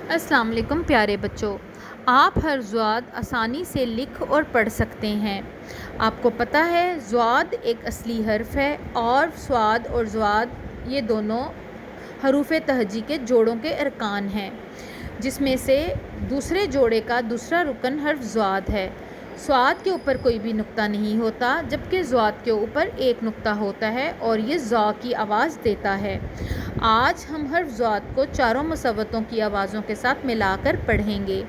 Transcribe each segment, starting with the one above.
السلام علیکم پیارے بچوں، آپ ہر ضاد آسانی سے لکھ اور پڑھ سکتے ہیں۔ آپ کو پتہ ہے ضاد ایک اصلی حرف ہے اور صاد اور ضاد یہ دونوں حروف تہجی کے جوڑوں کے ارکان ہیں، جس میں سے دوسرے جوڑے کا دوسرا رکن حرف ضاد ہے۔ صاد کے اوپر کوئی بھی نقطہ نہیں ہوتا، جبکہ ضاد کے اوپر ایک نقطہ ہوتا ہے اور یہ ضا کی آواز دیتا ہے۔ آج ہم حرف ضاد کو چاروں مصوتوں کی آوازوں کے ساتھ ملا کر پڑھیں گے۔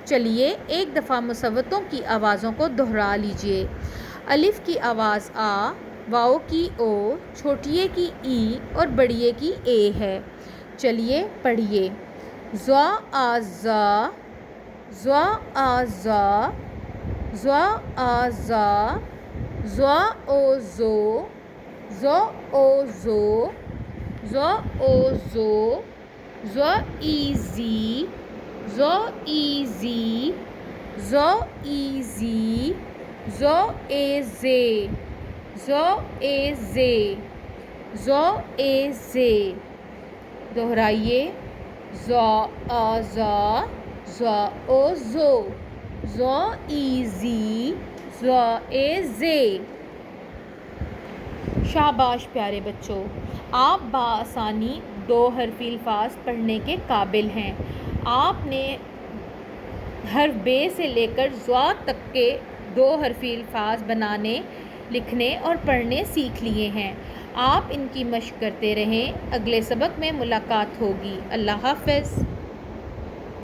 چلیے ایک دفعہ مصوتوں کی آوازوں کو دہرا لیجیے۔ الف کی آواز آ، واؤ کی او، چھوٹیے کی ای اور بڑیے کی اے ہے۔ چلیے پڑھیے۔ ضا آ زا، ضا آ زا، ضا آ زا، ضا او زو، ضا او زو، ضا او زو، ضا ای زی، ضا ای زی، ضا ای زی، ضا اے زے، ضا اے زے، ضا اے زے۔ دہرائیے۔ ضا آ زا، ضا او زو، ضا ای زی، ضا اے زے۔ شاباش پیارے بچوں، آپ بآسانی دو حرفی الفاظ پڑھنے کے قابل ہیں۔ آپ نے حرف بے سے لے کر ضاد تک کے دو حرفی الفاظ بنانے، لکھنے اور پڑھنے سیکھ لیے ہیں۔ آپ ان کی مشق کرتے رہیں۔ اگلے سبق میں ملاقات ہوگی۔ اللہ حافظ۔